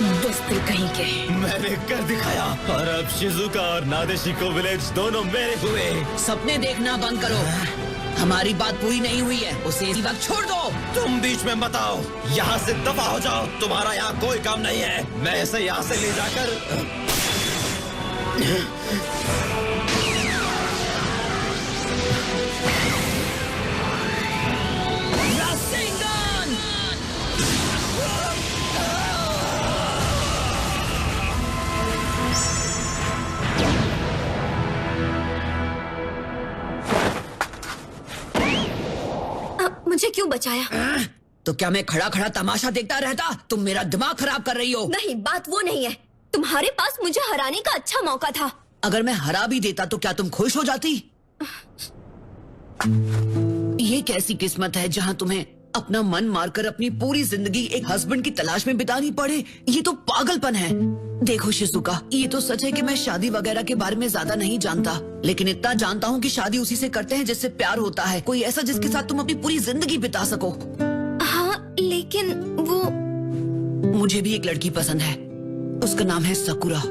बुज़दिल कहीं के। मैंने कर दिखाया और अब शिजुका और नादेशिको विलेज दोनों मेरे हुए। सपने देखना बंद करो। हमारी बात पूरी नहीं हुई है, उसे इसी वक्त छोड़ दो। तुम बीच में मत आओ, यहाँ से दफा हो जाओ। तुम्हारा यहाँ कोई काम नहीं है। मैं इसे यहाँ से ले जाकर मुझे क्यों बचाया? तो क्या मैं खड़ा खड़ा तमाशा देखता रहता? तुम मेरा दिमाग खराब कर रही हो। नहीं, बात वो नहीं है। तुम्हारे पास मुझे हराने का अच्छा मौका था। अगर मैं हरा भी देता तो क्या तुम खुश हो जाती? ये कैसी किस्मत है जहाँ तुम्हें अपना मन मारकर अपनी पूरी जिंदगी एक हस्बैंड की तलाश में बितानी पड़े। ये तो पागलपन है। देखो शिजुका, ये तो सच है कि मैं शादी वगैरह के बारे में ज्यादा नहीं जानता, लेकिन इतना जानता हूँ कि शादी उसी से करते हैं जिससे प्यार होता है। कोई ऐसा जिसके साथ तुम अपनी पूरी जिंदगी बिता सको। हाँ, लेकिन वो मुझे भी एक लड़की पसंद है। उसका नाम है सकुरा।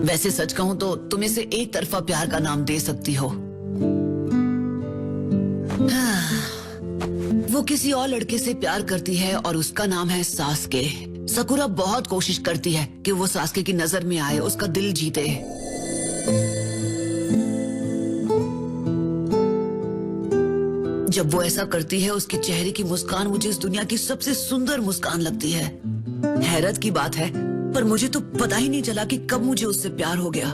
वैसे सच कहूँ तो तुम इसे एक तरफा प्यार का नाम दे सकती हो। वो किसी और लड़के से प्यार करती है और उसका नाम है सास्के। सकुरा बहुत कोशिश करती है कि वो सास्के की नजर में आए, उसका दिल जीते। जब वो ऐसा करती है, उसके चेहरे की मुस्कान मुझे इस दुनिया की सबसे सुंदर मुस्कान लगती है। हैरत की बात है, पर मुझे तो पता ही नहीं चला कि कब मुझे उससे प्यार हो गया।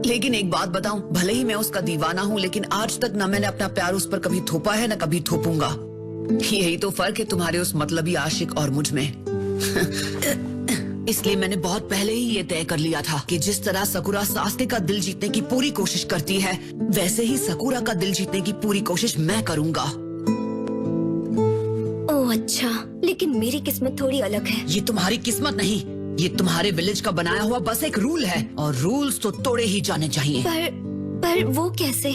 लेकिन एक बात बताऊं, भले ही मैं उसका दीवाना हूँ, लेकिन आज तक न मैंने अपना प्यार उस पर कभी थोपा है न कभी थोपूंगा। यही तो फर्क है तुम्हारे उस मतलबी आशिक और मुझ में। इसलिए मैंने बहुत पहले ही ये तय कर लिया था कि जिस तरह सकुरा सास्के का दिल जीतने की पूरी कोशिश करती है, वैसे ही सकुरा का दिल जीतने की पूरी कोशिश मैं करूंगा। ओह अच्छा, लेकिन मेरी किस्मत थोड़ी अलग है। ये तुम्हारी किस्मत नहीं, ये तुम्हारे विलेज का बनाया हुआ बस एक रूल है, और रूल्स तो तोड़े ही जाने चाहिए। पर वो कैसे?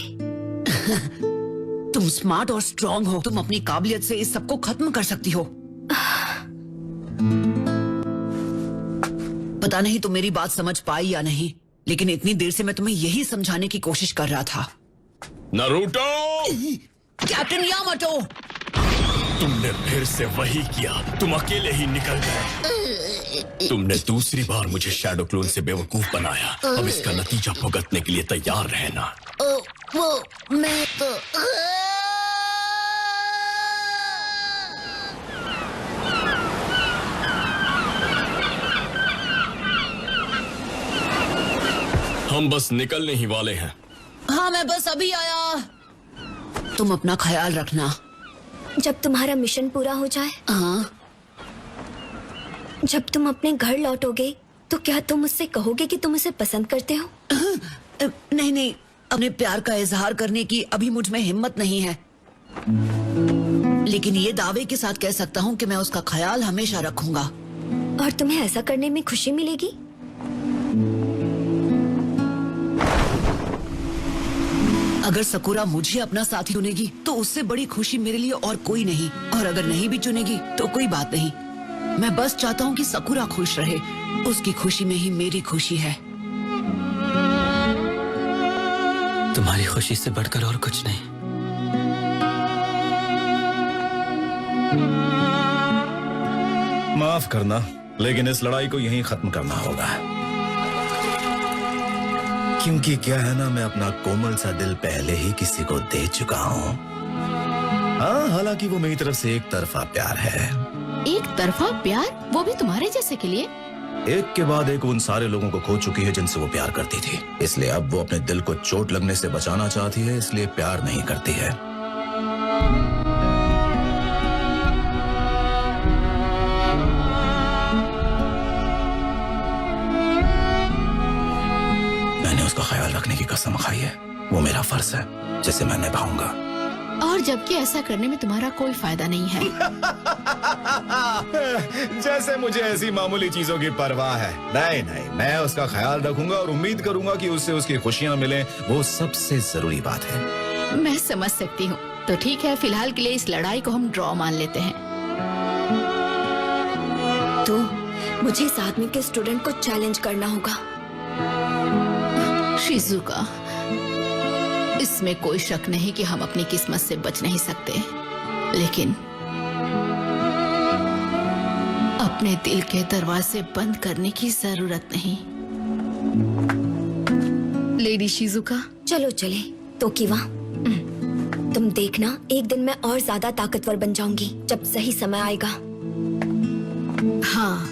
तुम स्मार्ट और स्ट्रॉन्ग हो, तुम अपनी काबिलियत से इस सबको खत्म कर सकती हो। पता नहीं तुम मेरी बात समझ पाई या नहीं, लेकिन इतनी देर से मैं तुम्हें यही समझाने की कोशिश कर रहा था। नारुतो! Captain Yamato! तुमने फिर से वही किया, तुम अकेले ही निकल गए। तुमने दूसरी बार मुझे शैडो क्लोन से बेवकूफ बनाया। अब इसका नतीजा भुगतने के लिए तैयार रहना। वो मैं तो हम बस निकलने ही वाले हैं। हाँ, मैं बस अभी आया। तुम अपना ख्याल रखना। जब तुम्हारा मिशन पूरा हो जाए, हाँ, जब तुम अपने घर लौटोगे, तो क्या तुम मुझसे कहोगे कि तुम उसे पसंद करते हो? नहीं नहीं, अपने प्यार का इजहार करने की अभी मुझ में हिम्मत नहीं है, लेकिन ये दावे के साथ कह सकता हूँ कि मैं उसका ख्याल हमेशा रखूंगा। और तुम्हें ऐसा करने में खुशी मिलेगी? अगर सकुरा मुझे अपना साथी चुनेगी तो उससे बड़ी खुशी मेरे लिए और कोई नहीं, और अगर नहीं भी चुनेगी तो कोई बात नहीं। मैं बस चाहता हूँ कि सकुरा खुश रहे, उसकी खुशी में ही मेरी खुशी है। तुम्हारी खुशी से बढ़कर और कुछ नहीं। माफ करना, लेकिन इस लड़ाई को यहीं खत्म करना होगा, क्योंकि क्या है ना, मैं अपना कोमल सा दिल पहले ही किसी को दे चुका हूँ। हाँ, हालांकि वो मेरी तरफ से एक तरफा प्यार है। एक तरफा प्यार? वो भी तुम्हारे जैसे के लिए? एक के बाद एक उन सारे लोगों को खो चुकी है जिनसे वो प्यार करती थी, इसलिए अब वो अपने दिल को चोट लगने से बचाना चाहती है, इसलिए प्यार नहीं करती है। मैंने उसका ख्याल रखने की कसम खाई है, वो मेरा फर्ज है जिसे मैं निभाऊंगा। और जबकि ऐसा करने में तुम्हारा कोई फायदा नहीं है। जैसे मुझे ऐसी मामूली चीजों की परवाह है। नहीं नहीं, मैं उसका ख्याल रखूंगा और उम्मीद करूंगा कि उससे उसकी खुशियां मिलें, वो सबसे जरूरी बात है। मैं समझ सकती हूँ, तो ठीक है, फिलहाल के लिए इस लड़ाई को हम ड्रॉ मान लेते हैं। तो मुझे इस आदमी के स्टूडेंट को चैलेंज करना होगा। शिजुका, इसमें कोई शक नहीं कि हम अपनी किस्मत से बच नहीं सकते, लेकिन अपने दिल के दरवाजे बंद करने की जरूरत नहीं। लेडी शिजुका, चलो चले। तो किवा, तुम देखना, एक दिन मैं और ज्यादा ताकतवर बन जाऊंगी जब सही समय आएगा। हाँ,